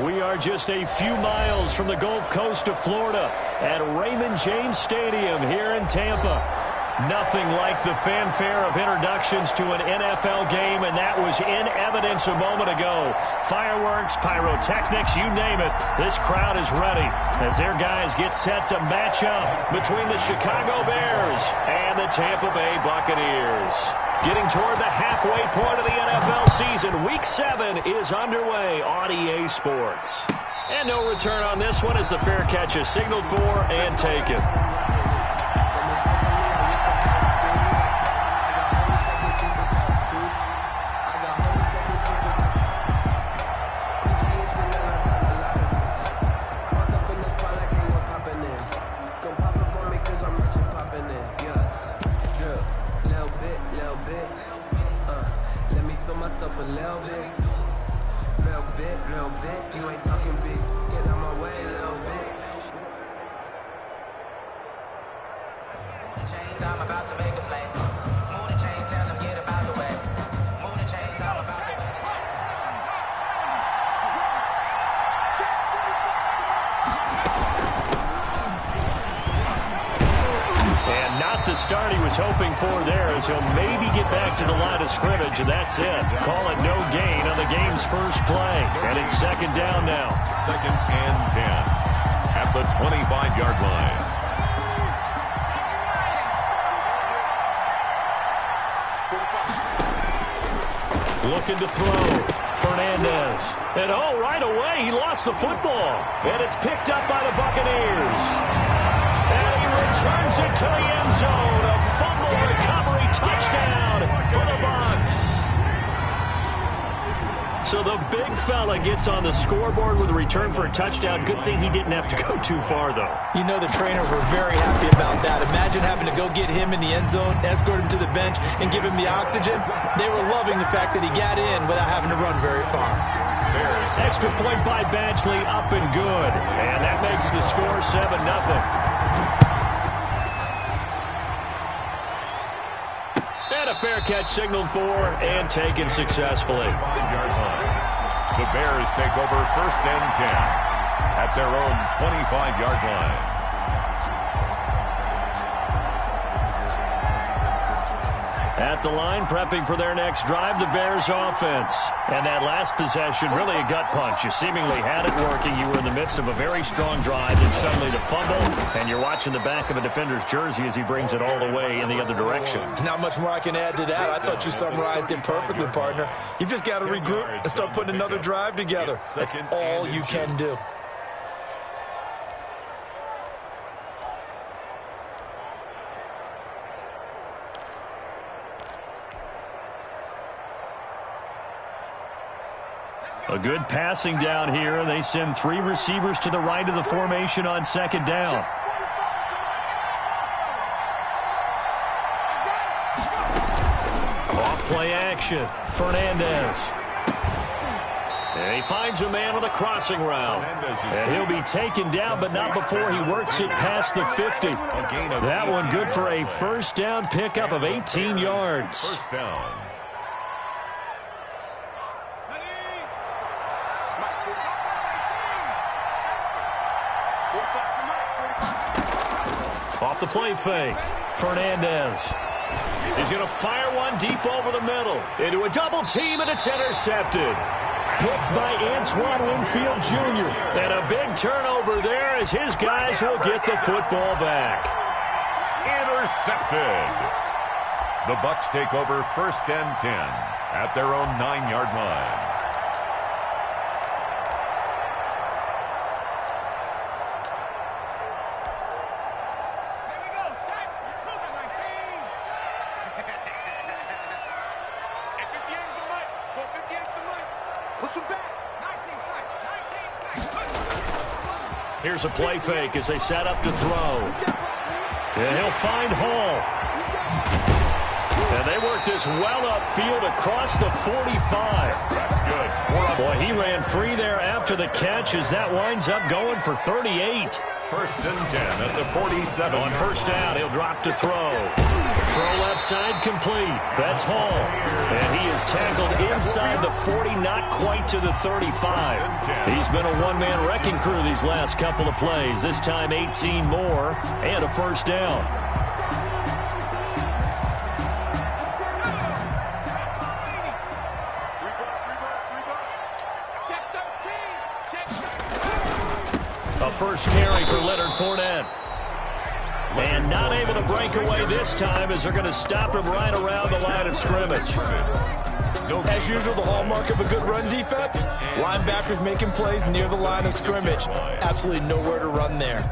We are just a few miles from the Gulf Coast of Florida at Raymond James Stadium here in Tampa. Nothing like the fanfare of introductions to an NFL game, and that was in evidence a moment ago. Fireworks, pyrotechnics, you name it. This crowd is ready as their guys get set to match up between the Chicago Bears and the Tampa Bay Buccaneers. Getting toward the halfway point of the NFL season, Week 7 is underway on EA Sports. And no return on this one as the fair catch is signaled for and taken. Start he was hoping for there as he'll maybe get back to the line of scrimmage, and that's it. Call it no gain on the game's first play, and it's second down now. 2nd and 10 at the 25-yard line. Looking to throw. Fernandez. And right away he lost the football, and it's picked up by the Buccaneers. Returns it to the end zone. A fumble recovery touchdown for the Bucs. So the big fella gets on the scoreboard with a return for a touchdown. Good thing he didn't have to go too far, though. You know the trainers were very happy about that. Imagine having to go get him in the end zone, escort him to the bench, and give him the oxygen. They were loving the fact that he got in without having to run very far. Extra point by Badgley, up and good. And that makes the score 7-0. And a fair catch signaled for and taken successfully. 5-yard line. The Bears take over 1st and 10 at their own 25-yard line. At the line, prepping for their next drive, the Bears offense. And that last possession, really a gut punch. You seemingly had it working. You were in the midst of a very strong drive, and suddenly the fumble, and you're watching the back of a defender's jersey as he brings it all the way in the other direction. There's not much more I can add to that. I thought you summarized it perfectly, partner. You've just got to regroup and start putting another drive together. That's all you can do. A good passing down here. They send 3 receivers to the right of the formation on 2nd down. Off play action. Fernandez. And he finds a man on the crossing route. And he'll be taken down, but not before he works it past the 50. That one good for a first down pickup of 18 yards. First down. Off the play fake. Fernandez. He's going to fire one deep over the middle. Into a double team, and it's intercepted. Picked by Antoine Winfield Jr. And a big turnover there as his guys will get the football back. Intercepted. The Bucs take over 1st and 10 at their own 9-yard line. Here's a play fake as they set up to throw. And he'll find Hall. And they work this well upfield across the 45. That's good. Boy, he ran free there after the catch as that winds up going for 38. First and 10 at the 47. On first down, he'll drop to throw. Throw left side complete. That's Hall. And he is tackled inside the 40, not quite to the 35. He's been a one-man wrecking crew these last couple of plays. This time 18 more and a first down. A first carry for Leonard Fournette. And not able to break away this time as they're going to stop him right around the line of scrimmage. As usual, the hallmark of a good run defense, linebackers making plays near the line of scrimmage. Absolutely nowhere to run there.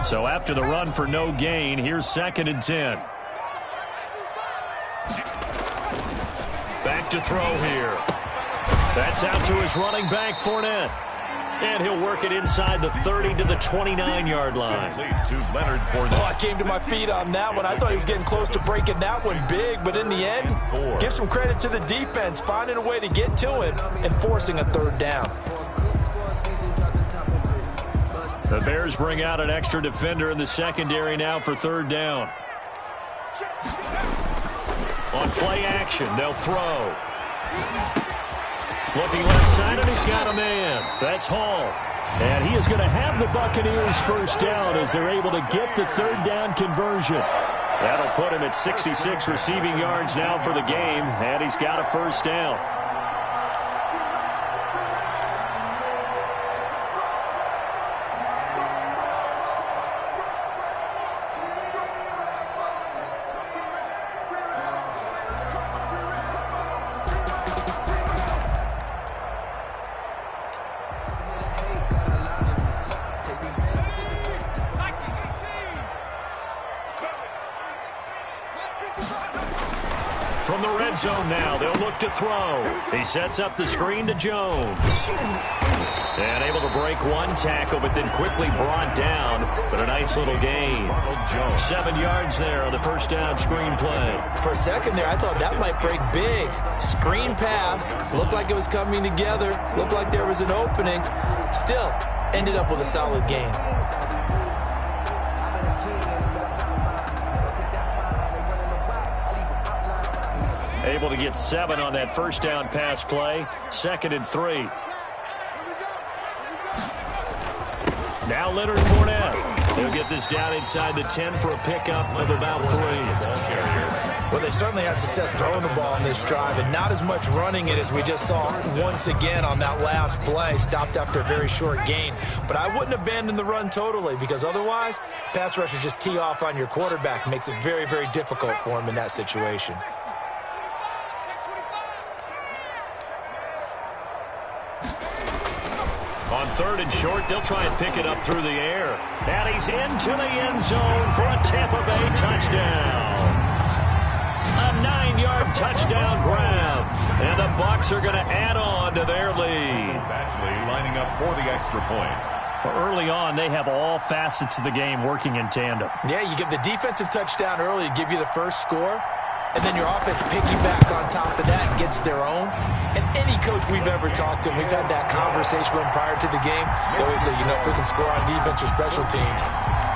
So after the run for no gain, here's 2nd and 10. Back to throw here. That's out to his running back, Fournette. And he'll work it inside the 30 to the 29-yard line. Oh, I came to my feet on that one. I thought he was getting close to breaking that one big, but in the end, give some credit to the defense, finding a way to get to him and forcing a third down. The Bears bring out an extra defender in the secondary now for third down. On play action, they'll throw. Looking left side, and he's got a man. That's Hall. And he is going to have the Buccaneers first down as they're able to get the third down conversion. That'll put him at 66 receiving yards now for the game, and he's got a first down. From the red zone now, they'll look to throw. He sets up the screen to Jones. And able to break one tackle, but then quickly brought down. But a nice little gain. 7 yards there on the first down screen play. For a second there, I thought that might break big. Screen pass. Looked like it was coming together. Looked like there was an opening. Still, ended up with a solid gain. Able to get 7 on that first down pass play. 2nd and 3. Now Leonard Fournette. They'll get this down inside the 10 for a pickup of about 3. Well, they certainly had success throwing the ball on this drive and not as much running it as we just saw once again on that last play. Stopped after a very short gain. But I wouldn't abandon the run totally because otherwise, pass rushers just tee off on your quarterback. Makes it very, very difficult for him in that situation. On 3rd and short, they'll try and pick it up through the air. And he's into the end zone for a Tampa Bay touchdown. A 9-yard touchdown grab. And the Bucs are going to add on to their lead. Batchley lining up for the extra point. Early on, they have all facets of the game working in tandem. Yeah, you get the defensive touchdown early to give you the first score. And then your offense piggybacks on top of that and gets their own. And any coach we've ever talked to, we've had that conversation with them prior to the game. They always say, if we can score on defense or special teams,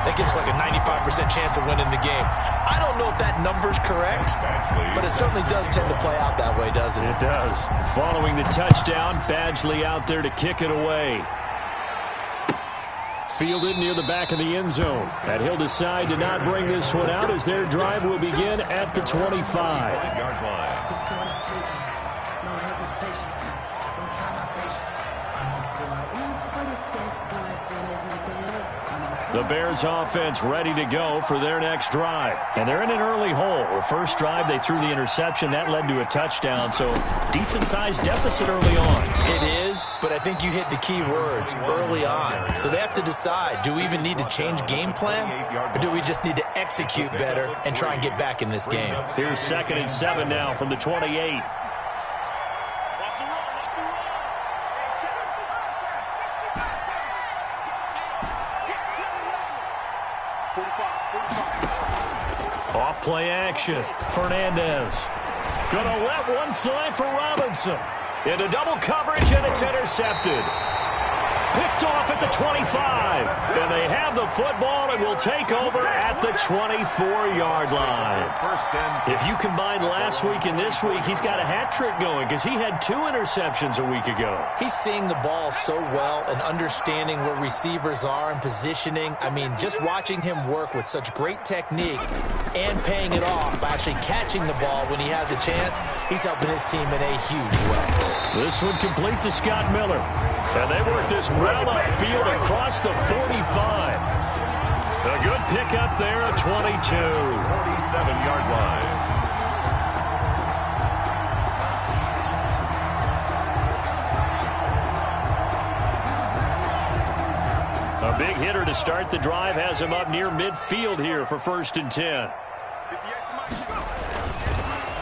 that gives us like a 95% chance of winning the game. I don't know if that number's correct, but it certainly does tend to play out that way, doesn't it? It does. Following the touchdown, Badgley out there to kick it away. Fielded near the back of the end zone. And he'll decide to not bring this one out as their drive will begin at the 25-yard line. The Bears offense ready to go for their next drive. And they're in an early hole. The first drive, they threw the interception. That led to a touchdown. So decent-sized deficit early on. It is, but I think you hit the key words, early on. So they have to decide, do we even need to change game plan? Or do we just need to execute better and try and get back in this game? Here's 2nd and 7 now from the 28. Off play action. Fernandez. Gonna let one fly for Robinson. Into double coverage, and it's intercepted. Picked off at the 25. And they have the football and will take over at the 24-yard line. If you combine last week and this week, he's got a hat trick going because he had 2 interceptions a week ago. He's seeing the ball so well and understanding where receivers are and positioning. I mean, just watching him work with such great technique and paying it off by actually catching the ball when he has a chance, he's helping his team in a huge way. This one complete to Scott Miller. And they work this well upfield across the 45. A good pickup there, a 22. 47-yard line. A big hitter to start the drive has him up near midfield here for 1st and 10.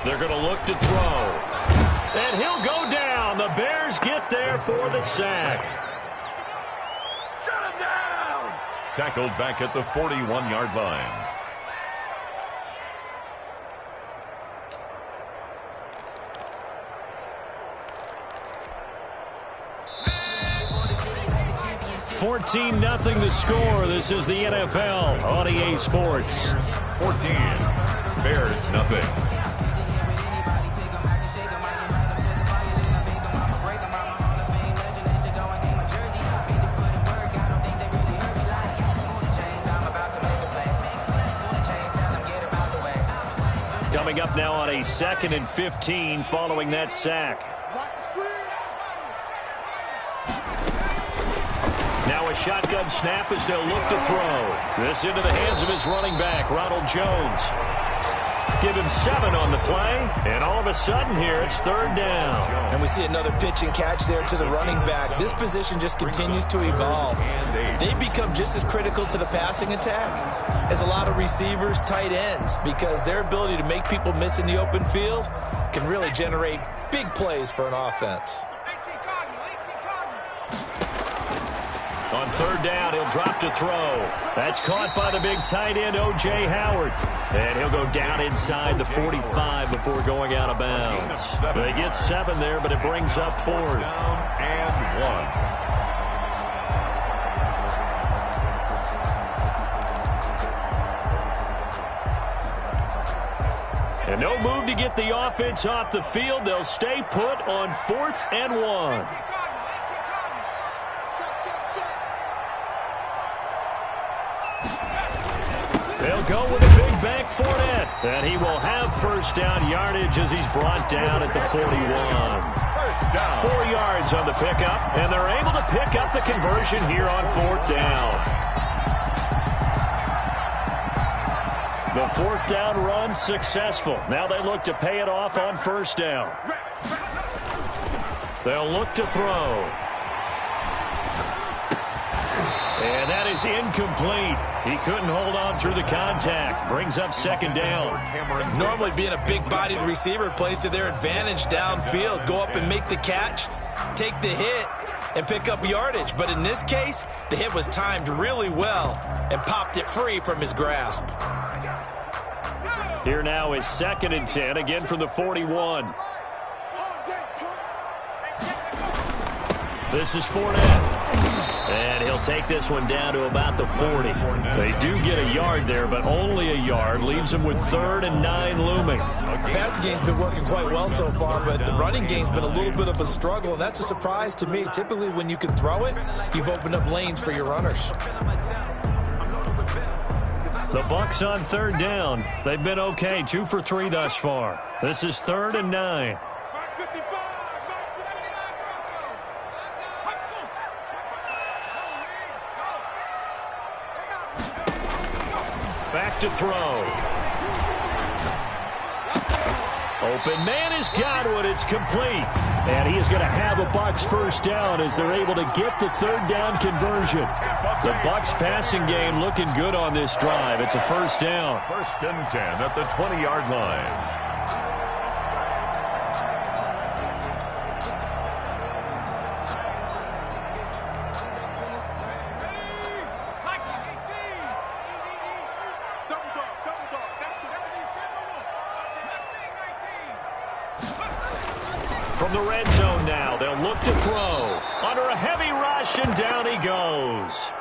They're going to look to throw. And he'll go down. The Bears get there for the sack. Shut him down. Tackled back at the 41-yard line. $14-0 the score. This is the NFL on EA Sports. 14. Bears nothing. Coming up now on a 2nd and 15 following that sack. Now a shotgun snap as they'll look to throw. This into the hands of his running back, Ronald Jones. Give him 7 on the play, and all of a sudden here it's 3rd down. And we see another pitch and catch there to the running back. This position just continues to evolve. They become just as critical to the passing attack as a lot of receivers, tight ends, because their ability to make people miss in the open field can really generate big plays for an offense. On 3rd down, he'll drop to throw. That's caught by the big tight end, O.J. Howard. And he'll go down inside the 45 before going out of bounds. They get 7 there, but it brings up 4th. And 1. And no move to get the offense off the field. They'll stay put on 4th and 1. They'll go with a big back Fournette. And he will have 1st down yardage as he's brought down at the 41. 4 yards on the pickup, and they're able to pick up the conversion here on 4th down. The 4th down run successful. Now they look to pay it off on 1st down. They'll look to throw. And that is incomplete. He couldn't hold on through the contact. Brings up 2nd down. Normally being a big-bodied receiver plays to their advantage downfield. Go up and make the catch, take the hit, and pick up yardage. But in this case, the hit was timed really well and popped it free from his grasp. Here now is 2nd and 10, again from the 41. This is Fournette. And he'll take this one down to about the 40. They do get a yard there, but only a yard. Leaves them with 3rd and 9 looming. The passing game's been working quite well so far, but the running game's been a little bit of a struggle, and that's a surprise to me. Typically, when you can throw it, you've opened up lanes for your runners. The Bucs on 3rd down. They've been okay, 2 for 3 thus far. This is 3rd and 9. Back to throw. Open man is Godwin. It's complete. And he is going to have a Bucs 1st down as they're able to get the 3rd down conversion. The Bucs passing game looking good on this drive. It's a 1st down. 1st and 10 at the 20-yard line. From the red zone now, they'll look to throw. Under a heavy rush, and down he goes.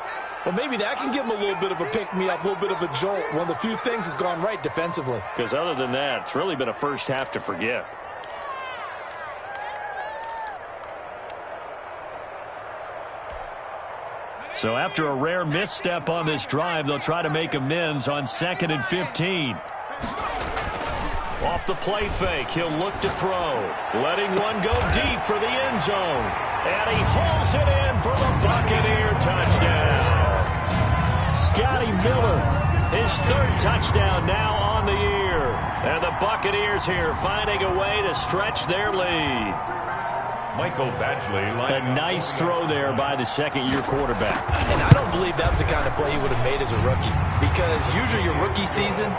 Well, maybe that can give him a little bit of a pick-me-up, a little bit of a jolt. One of the few things has gone right defensively. Because other than that, it's really been a first half to forget. So after a rare misstep on this drive, they'll try to make amends on 2nd and 15. Off the play fake, he'll look to throw. Letting one go deep for the end zone. And he hauls it in for the Buccaneer touchdown. Scotty Miller, his 3rd touchdown now on the year. And the Buccaneers here finding a way to stretch their lead. Michael Badgley. A nice throw there by the second-year quarterback. And I don't believe that was the kind of play he would have made as a rookie. Because usually your rookie season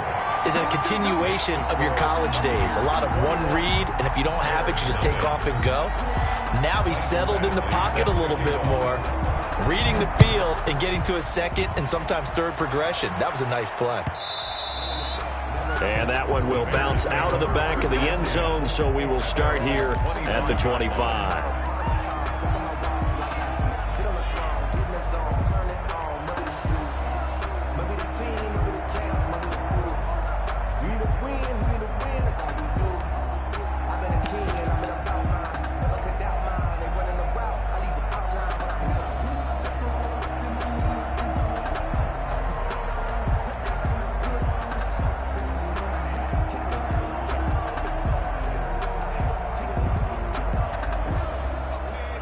is a continuation of your college days. A lot of one read, and if you don't have it, you just take off and go. Now he's settled in the pocket a little bit more, reading the field and getting to a second and sometimes third progression. That was a nice play. And that one will bounce out of the back of the end zone, so we will start here at the 25.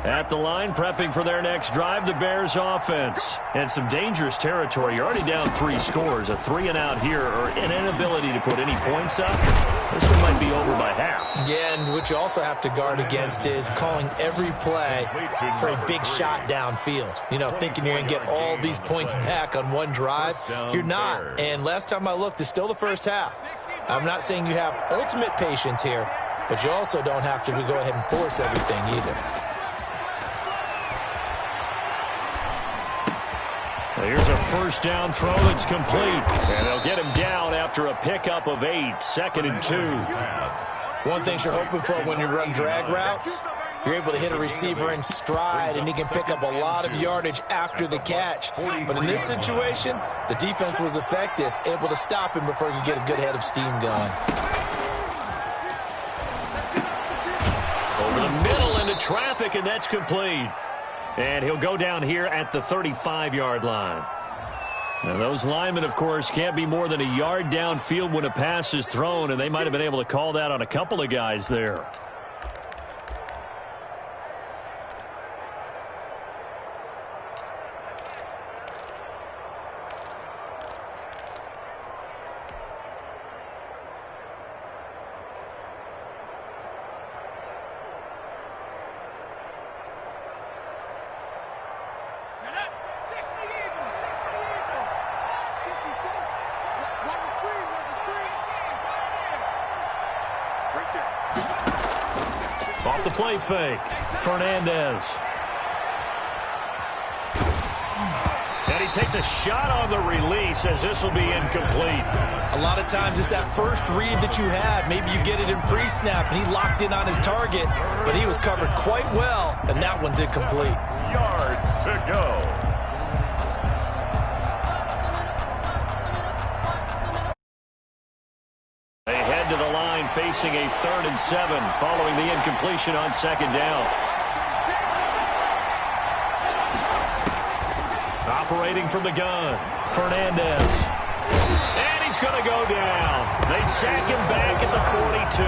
At the line, prepping for their next drive, the Bears offense. And some dangerous territory. You're already down 3 scores. A 3-and-out here, or an inability to put any points up. This one might be over by half. Yeah, and what you also have to guard against is calling every play for a big shot downfield. You know, thinking you're going to get all these points back on one drive. You're not. And last time I looked, it's still the first half. I'm not saying you have ultimate patience here, but you also don't have to go ahead and force everything either. Here's a first down throw that's complete. And they'll get him down after a pickup of 8, 2nd and 2. One thing you're hoping for when you run drag routes, you're able to hit a receiver in stride, and he can pick up a lot of yardage after the catch. But in this situation, the defense was effective, able to stop him before he could get a good head of steam going. Over the middle into traffic, and that's complete. And he'll go down here at the 35-yard line. Now, those linemen, of course, can't be more than a yard downfield when a pass is thrown, and they might have been able to call that on a couple of guys there. Off the play fake, Fernandez. And he takes a shot on the release as this will be incomplete. A lot of times it's that first read that you have. Maybe you get it in pre-snap, and he locked in on his target, but he was covered quite well, and that one's incomplete. Yards to go. Facing a 3rd and 7 following the incompletion on 2nd down. Operating from the gun, Fernandez. And he's going to go down. They sack him back at the 42.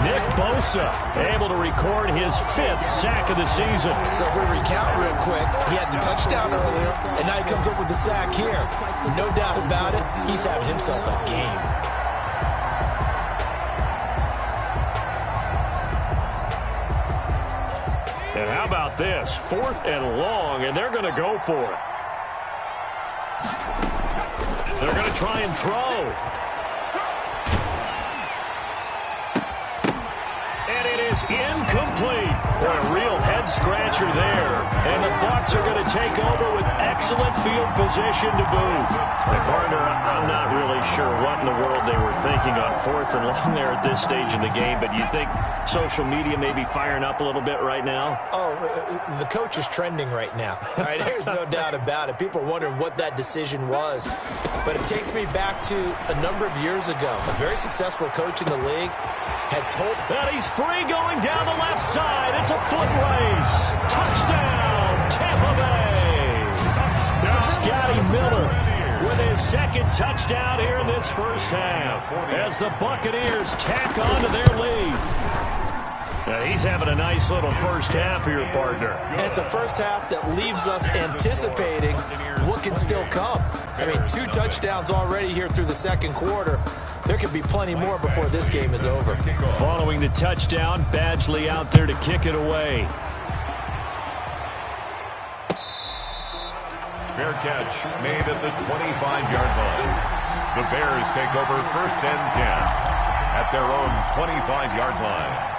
Nick Bosa able to record his 5th sack of the season. So if we recount real quick, he had the touchdown earlier, and now he comes up with the sack here. No doubt about it, he's having himself a game. And how about this? 4th and long, and they're going to go for it. They're going to try and throw. And it is incomplete. Boy, a real head-scratcher there. And the Bucs are going to take over with excellent field position to boot. My partner, I'm not really sure what in the world they were thinking on 4th and long there at this stage in the game, but you think social media may be firing up a little bit right now? Oh, the coach is trending right now. All right, there's no doubt about it. People are wondering what that decision was. But it takes me back to a number of years ago. A very successful coach in the league had told... And he's free going down the left side. It's a foot race. Touchdown, Tampa Bay. Scotty Miller with his second touchdown here in this first half as the Buccaneers tack on to their lead. Now he's having a nice little first half here, partner. And it's a first half that leaves us anticipating what can still come. I mean, 2 touchdowns already here through the second quarter. There could be plenty more before this game is over. Following the touchdown, Badgley out there to kick it away. Fair catch made at the 25-yard line. The Bears take over 1st and 10 at their own 25-yard line.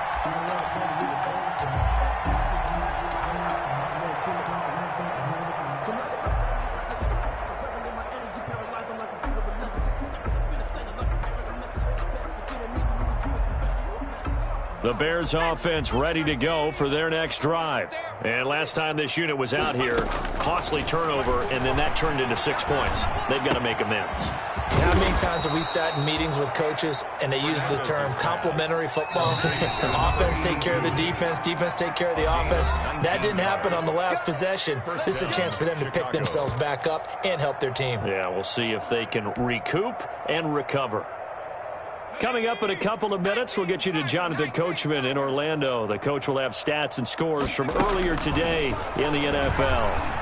The Bears offense ready to go for their next drive. And last time this unit was out here, costly turnover, and then that turned into 6 points. They've got to make amends. How many times have we sat in meetings with coaches and they use the term complementary football? Offense take care of the defense, defense take care of the offense. That didn't happen on the last possession. This is a chance for them to pick themselves back up and help their team. Yeah, we'll see if they can recoup and recover. Coming up in a couple of minutes, we'll get you to Jonathan Coachman in Orlando. The coach will have stats and scores from earlier today in the NFL.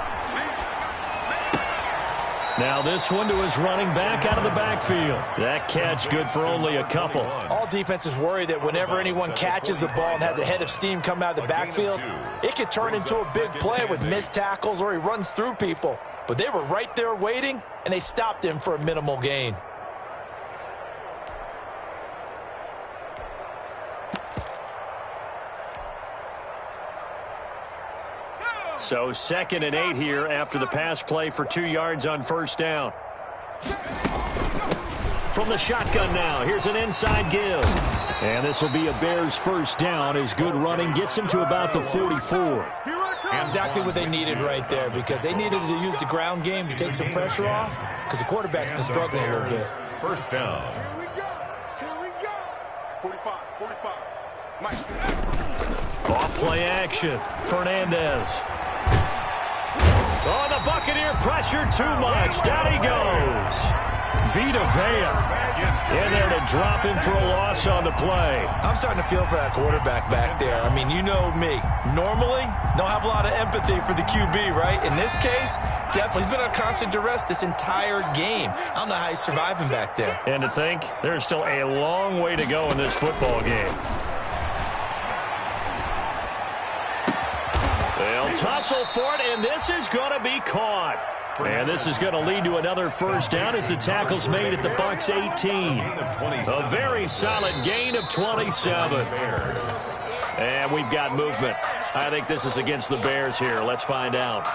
Now this one to his running back out of the backfield. That catch good for only a couple. All defenses worry that whenever anyone catches the ball and has a head of steam come out of the backfield, it could turn into a big play with missed tackles or he runs through people. But they were right there waiting, and they stopped him for a minimal gain. So 2nd and 8 here after the pass play for 2 yards on first down. From the shotgun now, here's an inside give. And this will be a Bears first down as good running gets him to about the 44. Exactly what they needed right there, because they needed to use the ground game to take some pressure off, because the quarterback's been struggling a little bit. First down. Here we go. 45. Mike. Off-play action. Fernandez. Oh, the Buccaneer pressure too much. Down he goes. Vita Vea in there to drop him for a loss on the play. I'm starting to feel for that quarterback back there. I mean, you know me. Normally, don't have a lot of empathy for the QB, right? In this case, definitely. He's been on constant duress this entire game. I don't know how he's surviving back there. And to think, there's still a long way to go in this football game. They'll tussle for it, and this is going to be caught. And this is going to lead to another first down as the tackle's made at the Bucs 18. A very solid gain of 27. And we've got movement. I think this is against the Bears here. Let's find out.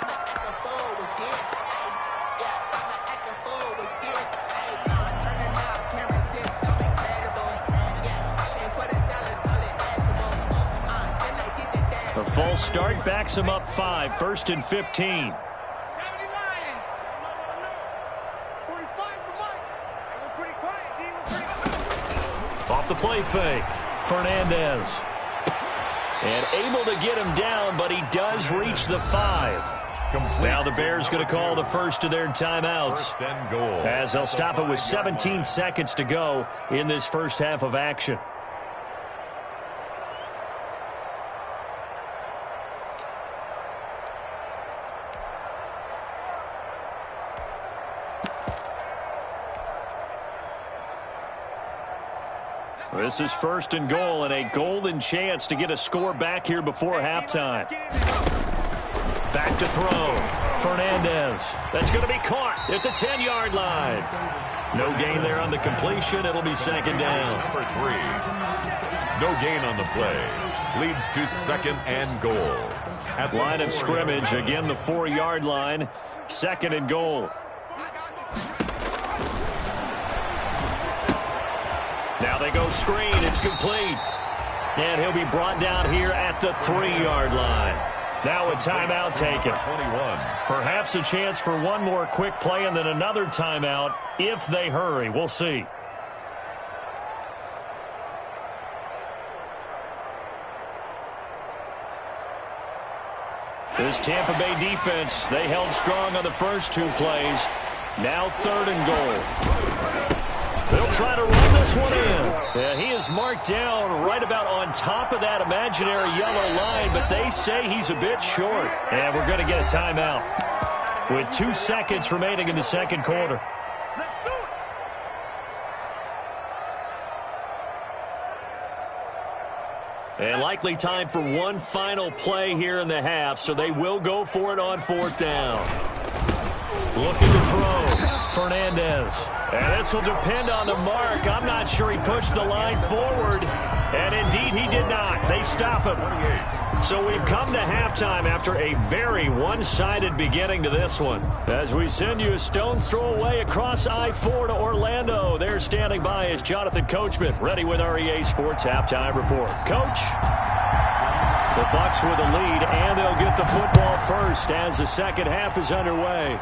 A false start backs him up 5, 1st and 15. Off the play fake, Fernandez. And able to get him down, but he does reach the 5. Now the Bears going to call the first of their timeouts as they'll stop it with 17 seconds to go in this first half of action. This is 1st and goal and a golden chance to get a score back here before halftime. Back to throw. Fernandez. That's going to be caught at the 10-yard line. No gain there on the completion. It'll be 2nd down. Number 3. No gain on the play. Leads to 2nd and goal. At line of scrimmage, again the 4-yard line. 2nd and goal. Now they go screen. It's complete. And he'll be brought down here at the 3-yard line. Now a timeout taken. 21. Perhaps a chance for one more quick play and then another timeout if they hurry. We'll see. This Tampa Bay defense, they held strong on the first 2 plays. Now 3rd and goal. They'll try to run this one in. Yeah, he is marked down right about on top of that imaginary yellow line, but they say he's a bit short. And we're going to get a timeout with 2 seconds remaining in the 2nd quarter. And likely time for one final play here in the half, so they will go for it on 4th down. Looking to throw. Fernandez. And this will depend on the mark. I'm not sure he pushed the line forward. And indeed he did not. They stop him. So we've come to halftime after a very one-sided beginning to this one. As we send you a stone's throw away across I-4 to Orlando. There standing by is Jonathan Coachman, ready with our EA Sports Halftime Report. Coach? The Bucs with a lead, and they'll get the football first as the 2nd half is underway.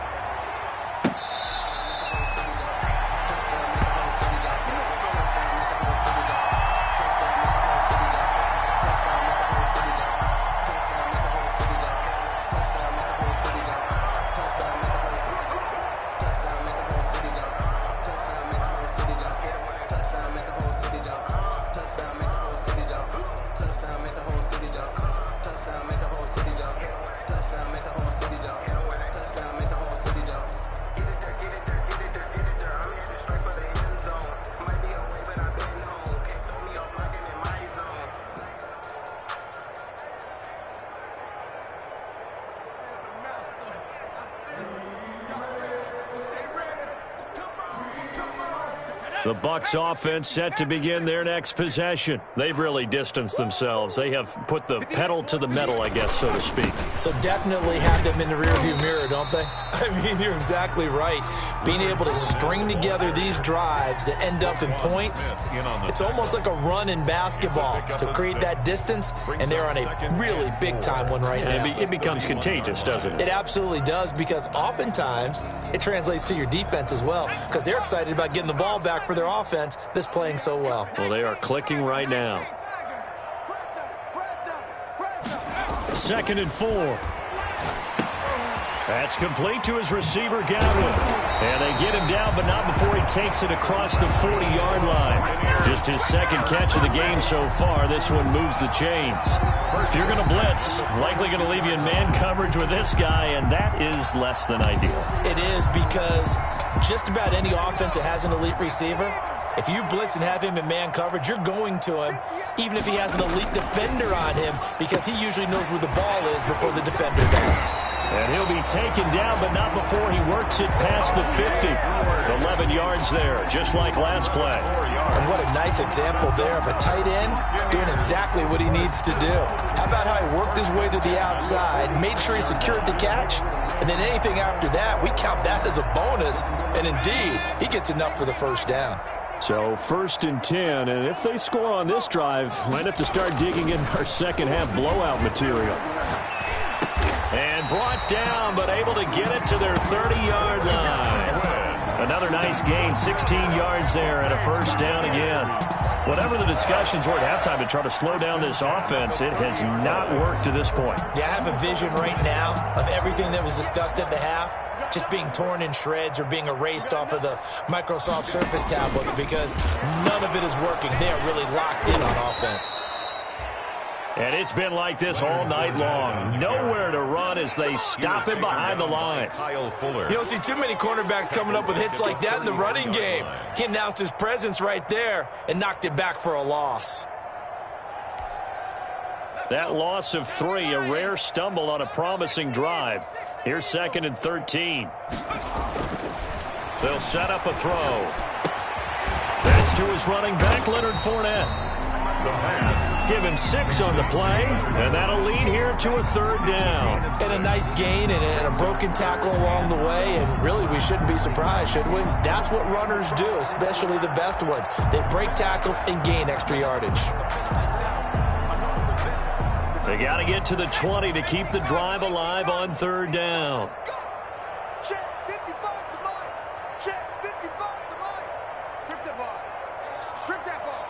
The Bucs offense set to begin their next possession. They've really distanced themselves. They have put the pedal to the metal, I guess, so to speak. So definitely have them in the rearview mirror, don't they? I mean, you're exactly right. Being able to string together these drives that end up in points, it's almost like a run in basketball to create that distance, and they're on a really big-time one right now. It becomes contagious, doesn't it? It absolutely does, because oftentimes it translates to your defense as well, because they're excited about getting the ball back for their offense that's playing so well. Well, they are clicking right now. 2nd and 4. That's complete to his receiver, Godwin. And they get him down, but not before he takes it across the 40-yard line. Just his 2nd catch of the game so far. This one moves the chains. If you're going to blitz, likely going to leave you in man coverage with this guy, and that is less than ideal. It is, because just about any offense that has an elite receiver, if you blitz and have him in man coverage, you're going to him, even if he has an elite defender on him, because he usually knows where the ball is before the defender does. And he'll be taken down, but not before he works it past the 50. 11 yards there, just like last play. And what a nice example there of a tight end doing exactly what he needs to do. How about how he worked his way to the outside, made sure he secured the catch, and then anything after that, we count that as a bonus. And indeed, he gets enough for the 1st down. So 1st and 10, and if they score on this drive, might have to start digging in our 2nd half blowout material. And brought down, but able to get it to their 30-yard line. Another nice gain, 16 yards there, and a 1st down again. Whatever the discussions were at halftime to try to slow down this offense, it has not worked to this point. Yeah, I have a vision right now of everything that was discussed at the half just being torn in shreds or being erased off of the Microsoft Surface tablets, because none of it is working. They are really locked in on offense. And it's been like this all night long. Nowhere to run as they stop him behind the line. You don't see too many cornerbacks coming up with hits like that in the running game. He announced his presence right there and knocked it back for a loss. That loss of 3, a rare stumble on a promising drive. Here's 2nd and 13. They'll set up a throw. That's to his running back, Leonard Fournette. the pass. Give him 6 on the play, and that'll lead here to a 3rd down. And a nice gain and a broken tackle along the way, and really we shouldn't be surprised, should we? That's what runners do, especially the best ones. They break tackles and gain extra yardage. They got to get to the 20 to keep the drive alive on 3rd down. Check 55 to Mike. Check 55 to Mike. Strip that ball. Strip that ball.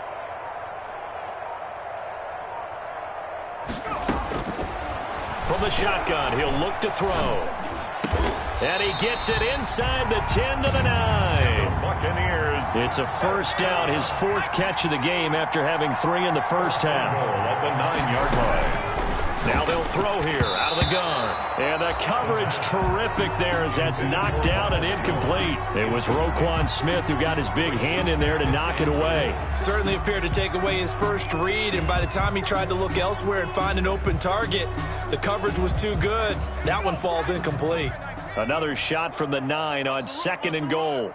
From the shotgun, he'll look to throw. And he gets it inside the 10 to the 9. Buccaneers. It's a 1st down, his 4th catch of the game after having 3 in the first half. At the 9-yard line. Now they'll throw here out of the gun. And the coverage terrific there as that's knocked down and incomplete. It was Roquan Smith who got his big hand in there to knock it away. Certainly appeared to take away his first read, and by the time he tried to look elsewhere and find an open target, the coverage was too good. That one falls incomplete. Another shot from the 9 on 2nd and goal.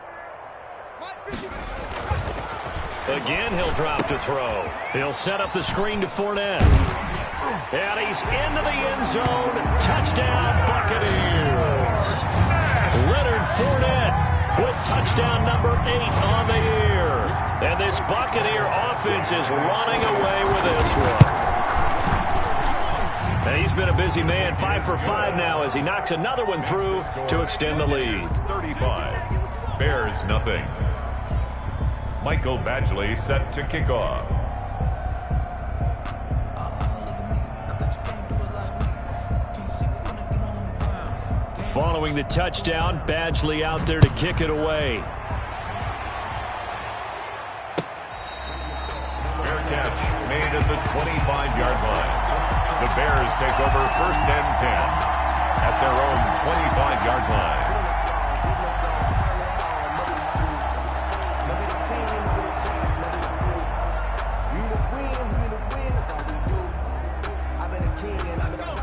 Again, he'll drop to throw. He'll set up the screen to Fournette. And he's into the end zone. Touchdown, Buccaneers. Leonard Fournette with touchdown number 8 on the year. And this Buccaneer offense is running away with this one. And he's been a busy man, 5 for 5 now as he knocks another one through to extend the lead. 35. Bears nothing. Michael Badgley set to kick off. Following the touchdown, Badgley out there to kick it away. Fair catch made at the 25-yard line. The Bears take over 1st and 10 at their own 25-yard line.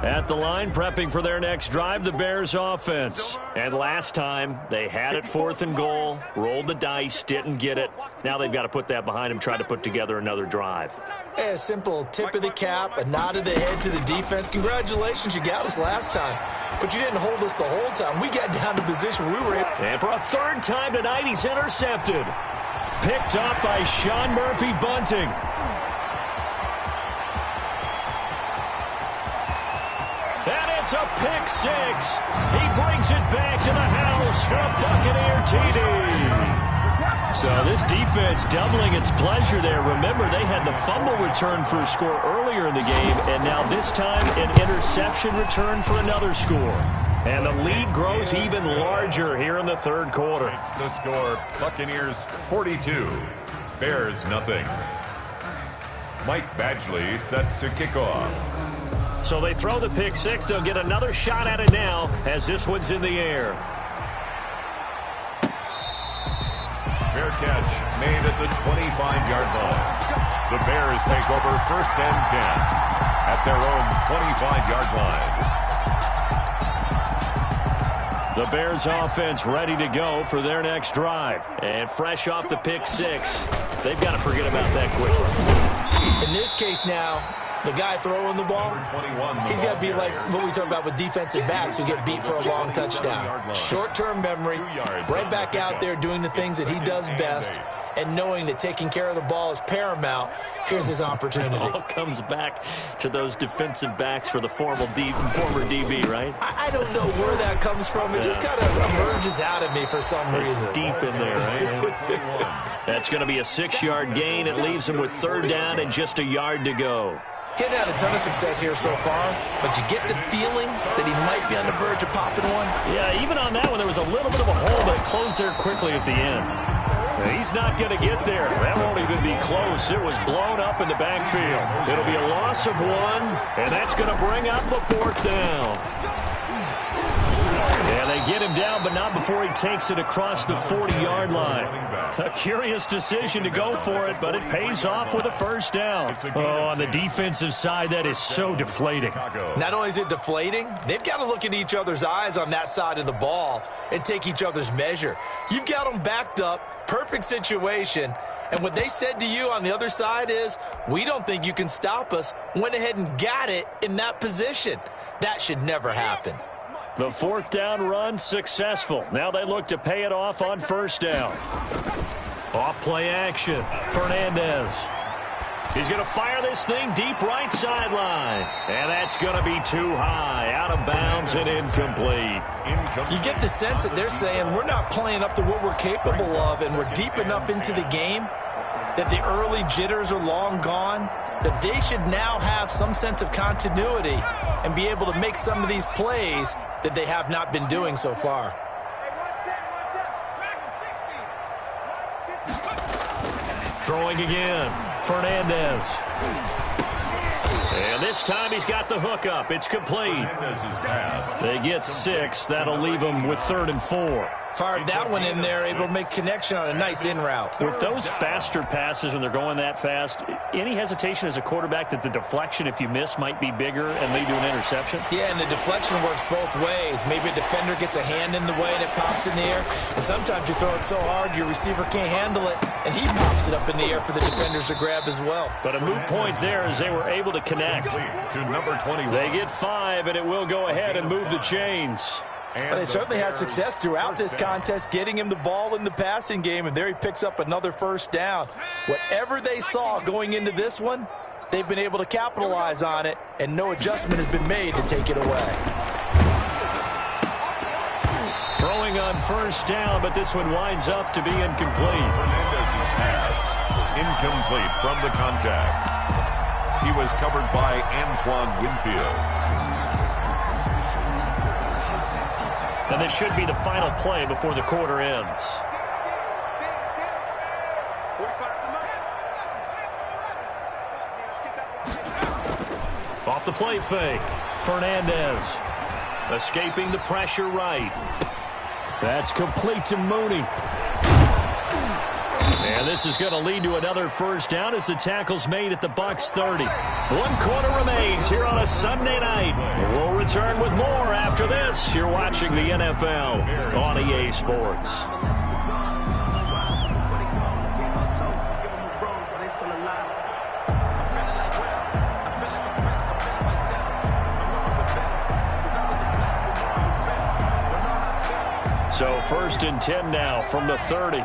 At the line, prepping for their next drive, the Bears offense. And last time, they had it 4th and goal, rolled the dice, didn't get it. Now they've got to put that behind them, try to put together another drive. A simple tip of the cap, a nod of the head to the defense. Congratulations, you got us last time. But you didn't hold us the whole time. We got down to position we were able. And for a 3rd time tonight, he's intercepted. Picked up by Sean Murphy-Bunting. It's a pick 6. He brings it back to the house for a Buccaneer TD. So this defense doubling its pleasure there. Remember, they had the fumble return for a score earlier in the game, and now this time an interception return for another score. And the lead grows even larger here in the 3rd quarter. The score, Buccaneers 42, Bears nothing. Mike Badgley set to kick off. So they throw the pick 6. They'll get another shot at it now as this one's in the air. Fair catch made at the 25-yard line. The Bears take over 1st and 10 at their own 25-yard line. The Bears offense ready to go for their next drive. And fresh off the pick 6, they've got to forget about that quickly. In this case now, the guy throwing the ball, he's got to be like what we talk about with defensive backs who get beat for a long touchdown. Short-term memory, right back out there doing the things that he does best, and knowing that taking care of the ball is paramount. Here's his opportunity. It all comes back to those defensive backs for the former DB, right? I don't know where that comes from. It just kind of emerges out of me for some reason. It's deep in there, right? That's going to be a 6-yard gain. It leaves him with 3rd down and just a yard to go. Getting had a ton of success here so far, but you get the feeling that he might be on the verge of popping one. Yeah, even on that one, there was a little bit of a hole that closed there quickly at the end. He's not going to get there. That won't even be close. It was blown up in the backfield. It'll be a loss of 1, and that's going to bring up the 4th down. Yeah, they get him down, but not before he takes it across the 40-yard line. A curious decision to go for it, but it pays off with a 1st down. Oh, on the defensive side, that is so deflating. Not only is it deflating, they've got to look at each other's eyes on that side of the ball and take each other's measure. You've got them backed up, perfect situation, And what they said to you on the other side is, we don't think you can stop us. Went ahead and got it in that position. That should never happen. The fourth down run successful. Now they look to pay it off on first down. Off play action. Fernandez. He's going to fire this thing deep right sideline. And that's going to be too high. Out of bounds and incomplete. You get the sense that they're saying we're not playing up to what we're capable of, and we're deep enough into the game that the early jitters are long gone, that they should now have some sense of continuity and be able to make some of these plays that they have not been doing so far. Throwing again. Fernandez. And this time he's got the hook up. It's complete. They get 6. That'll leave them with 3rd and 4. Fired that one in there, able to make connection on a nice in route. With those faster passes when they're going that fast, any hesitation as a quarterback that the deflection, if you miss, might be bigger and lead to an interception? Yeah, and the deflection works both ways. Maybe a defender gets a hand in the way and it pops in the air. And sometimes you throw it so hard your receiver can't handle it, and he pops it up in the air for the defenders to grab as well. But a moot point there as they were able to connect. To number 21. They get 5, and it will go ahead and move the chains. But they certainly had success throughout this contest, getting him the ball in the passing game, and there he picks up another first down. Whatever they saw going into this one, they've been able to capitalize on it, and no adjustment has been made to take it away. Throwing on first down, but this one winds up to be incomplete. Fernandez's pass, incomplete from the contact. He was covered by Antoine Winfield. And this should be the final play before the quarter ends. Off the play fake. Fernandez escaping the pressure right. That's complete to Mooney. And this is going to lead to another first down as the tackle's made at the Bucs 30. 1 quarter remains here on a Sunday night. We'll return with more after this. You're watching the NFL on EA Sports. So 1st and 10 now from the 30.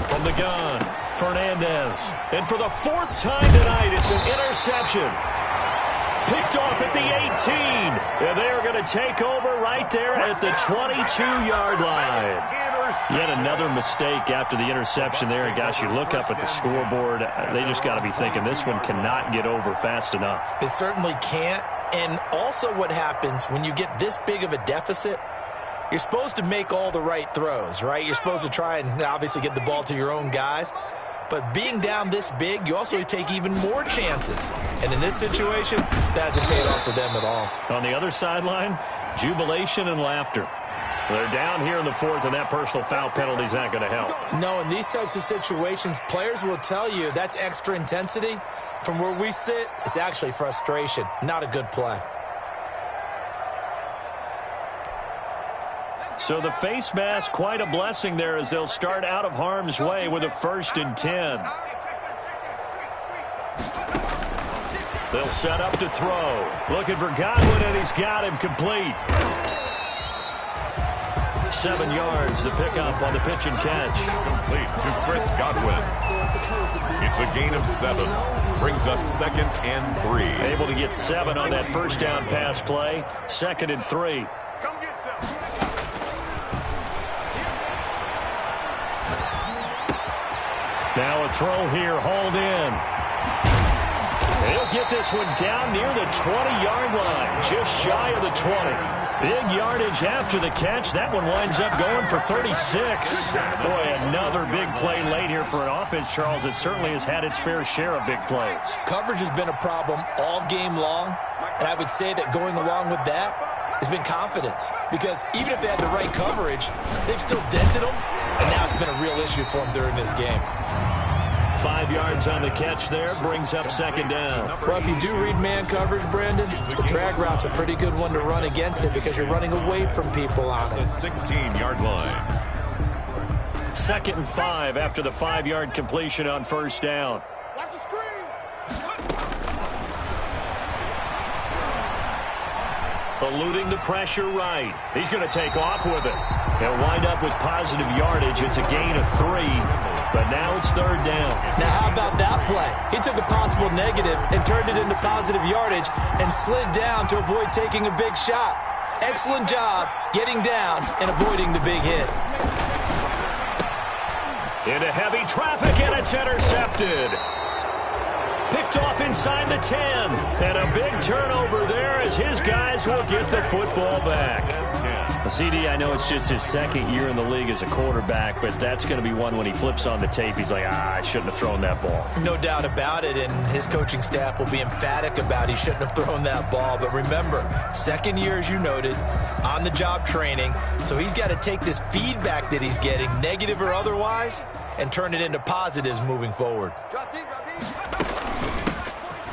From the gun, Fernandez. And for the 4th time tonight, it's an interception. Picked off at the 18. And they are going to take over right there at the 22-yard line. Yet another mistake after the interception there. And gosh, you look up at the scoreboard, they just got to be thinking this one cannot get over fast enough. It certainly can't. And also what happens when you get this big of a deficit, you're supposed to make all the right throws, right? You're supposed to try and obviously get the ball to your own guys. But being down this big, you also take even more chances. And in this situation, that hasn't paid off for them at all. On the other sideline, jubilation and laughter. They're down here in the 4th, and that personal foul penalty is not going to help. No, in these types of situations, players will tell you that's extra intensity. From where we sit, it's actually frustration, not a good play. So the face mask, quite a blessing there as they'll start out of harm's way with a 1st and 10. They'll set up to throw. Looking for Godwin, and he's got him complete. 7 yards, the pickup on the pitch and catch. Complete to Chris Godwin. It's a gain of 7. Brings up 2nd and 3. Able to get 7 on that first down pass play. 2nd and 3. Now a throw here, hauled in. He'll get this one down near the 20-yard line, just shy of the 20. Big yardage after the catch. That one winds up going for 36. Boy, another big play late here for an offense, Charles, that certainly has had its fair share of big plays. Coverage has been a problem all game long, and I would say that going along with that has been confidence. Because even if they had the right coverage, they've still dented them, and now it's been a real issue for them during this game. 5 yards on the catch there. Brings up second down. Well, if you do read man coverage, Brandon, the drag route's a pretty good one to run against it because you're running away from people on it. The 16-yard line. 2nd and 5 after the 5-yard completion on first down. Watch the screen. Eluding the pressure right. He's going to take off with it. He'll wind up with positive yardage. It's a gain of 3, but now it's 3rd down. Now, how about that play? He took a possible negative and turned it into positive yardage and slid down to avoid taking a big shot. Excellent job getting down and avoiding the big hit. Into heavy traffic, and it's intercepted. Picked off inside the 10. And a big turnover there as his guys will get the football back. CD, I know it's just his 2nd year in the league as a quarterback, but that's going to be one when he flips on the tape. He's like, I shouldn't have thrown that ball. No doubt about it, and his coaching staff will be emphatic about he shouldn't have thrown that ball. But remember, 2nd year, as you noted, on-the-job training, so he's got to take this feedback that he's getting, negative or otherwise, and turn it into positives moving forward. Drop deep, drop deep.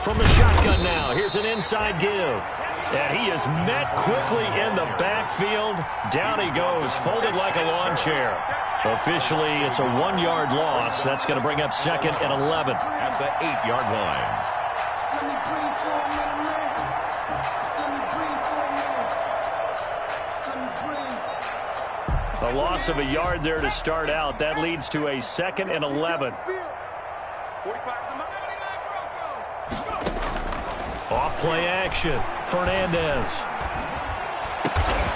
From the shotgun now, here's an inside give. And he is met quickly in the backfield. Down he goes, folded like a lawn chair. Officially, it's a 1-yard loss. That's going to bring up 2nd and 11. At the 8-yard line. A loss of a yard there to start out. That leads to a 2nd and 11. 45 to the Off play action. Fernandez.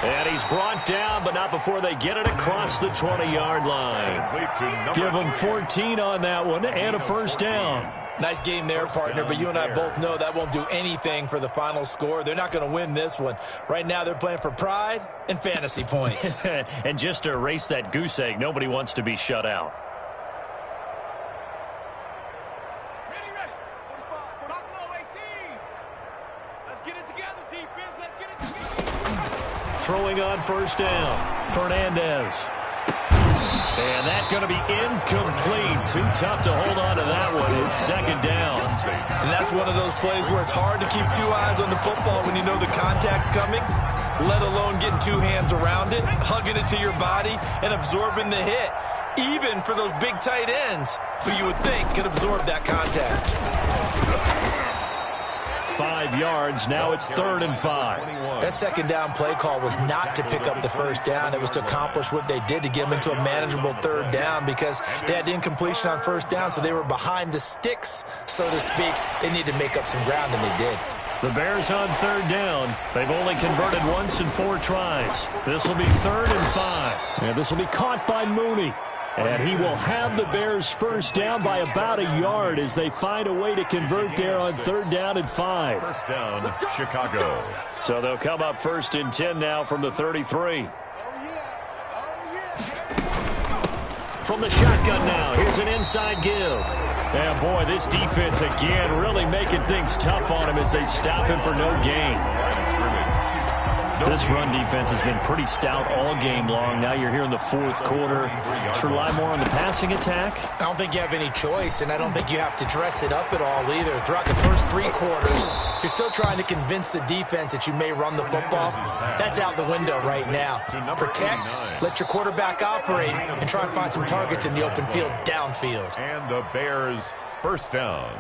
And he's brought down, but not before they get it across the 20-yard line. Give him 14 on that one and a first down. Nice game there, partner, but you and I both know that won't do anything for the final score. They're not going to win this one. Right now, they're playing for pride and fantasy points. And just to erase that goose egg, nobody wants to be shut out. Throwing on first down. Fernandez. And that's going to be incomplete. Too tough to hold on to that one. It's 2nd down. And that's one of those plays where it's hard to keep 2 eyes on the football when you know the contact's coming, let alone getting 2 hands around it, hugging it to your body, and absorbing the hit. Even for those big tight ends, who you would think could absorb that contact. 5 yards. Now it's 3rd and 5. That 2nd down play call was not to pick up the first down. It was to accomplish what they did to get them into a manageable 3rd down because they had incompletion on first down, so they were behind the sticks, so to speak. They needed to make up some ground, and they did. The Bears on 3rd down. They've only converted once in 4 tries. This will be 3rd and 5. And this will be caught by Mooney. And he will have the Bears first down by about a yard as they find a way to convert there on 3rd down and 5. First down, Chicago. So they'll come up 1st and 10 now from the 33. From the shotgun now, here's an inside give. And boy, this defense again really making things tough on him as they stop him for no gain. This run defense has been pretty stout all game long. Now you're here in the 4th quarter. Let's rely more on the passing attack. I don't think you have any choice, and I don't think you have to dress it up at all either. Throughout the first 3 quarters, you're still trying to convince the defense that you may run the football. That's out the window right now. Protect, let your quarterback operate, and try and find some targets in the open field downfield. And the Bears first down.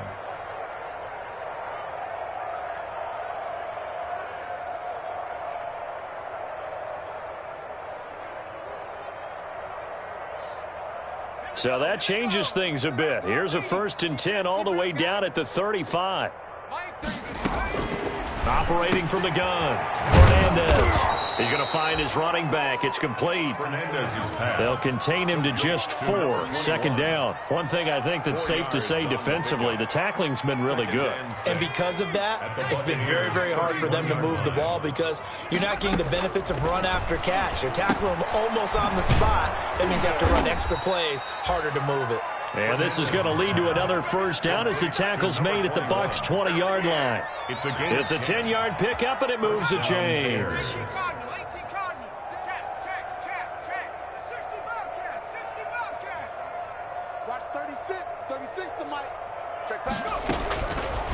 So that changes things a bit. Here's a 1st and 10 all the way down at the 35. Operating from the gun. Fernandez. He's going to find his running back. It's complete. They'll contain him to just 4. 2nd down. One thing I think that's safe to say defensively, the tackling's been really good. And because of that, it's been very, very hard for them to move the ball because you're not getting the benefits of run after catch. They're tackling them almost on the spot. That means you have to run extra plays, harder to move it. And this is going to lead to another first down as the tackle's made at the Bucs' 20-yard line. It's a 10-yard pickup, and it moves the chains. Watch 36 to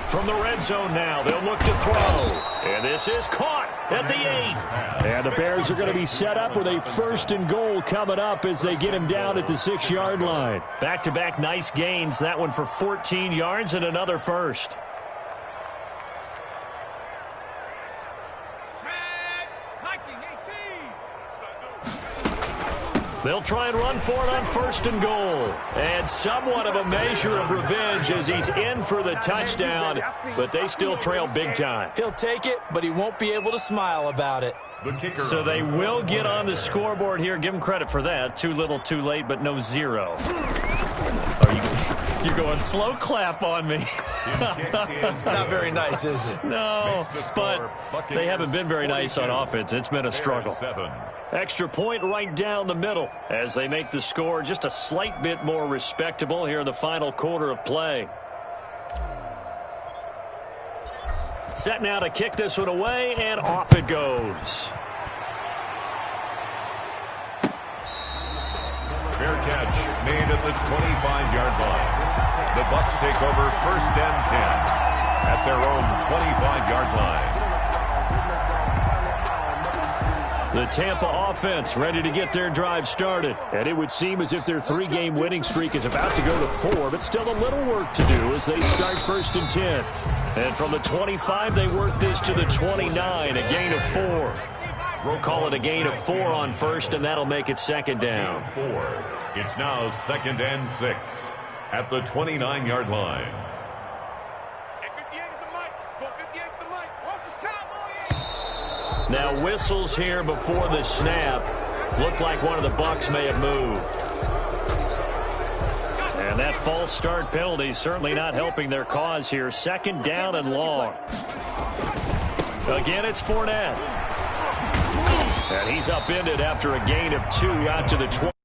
From the red zone now, they'll look to throw. And this is caught at the 8. And the Bears are going to be set up with a 1st and goal coming up as they get him down at the 6-yard line. Back-to-back nice gains. That one for 14 yards and another first. They'll try and run for it on 1st and goal. And somewhat of a measure of revenge as he's in for the touchdown, but they still trail big time. He'll take it, but he won't be able to smile about it. So they will get on the scoreboard here. Give him credit for that. Too little, too late, but no 0. You're going slow clap on me. Not very nice, is it? No, but they haven't been very nice on offense. It's been a struggle. Extra point right down the middle as they make the score just a slight bit more respectable here in the final quarter of play. Set now to kick this one away, and off it goes. Fair catch made at the 25-yard line. The Bucs take over 1st and 10 at their own 25-yard line. The Tampa offense ready to get their drive started. And it would seem as if their 3-game winning streak is about to go to 4, but still a little work to do as they start 1st and 10. And from the 25, they work this to the 29, a gain of 4. We'll call it a gain of 4 on 1st, and that'll make it 2nd down. 4. It's now 2nd and 6 at the 29-yard line. Now whistles here before the snap. Looked like one of the Bucs may have moved. And that false start penalty certainly not helping their cause here. 2nd down and long. Again, it's Fournette. And he's upended after a gain of 2 out to the 20.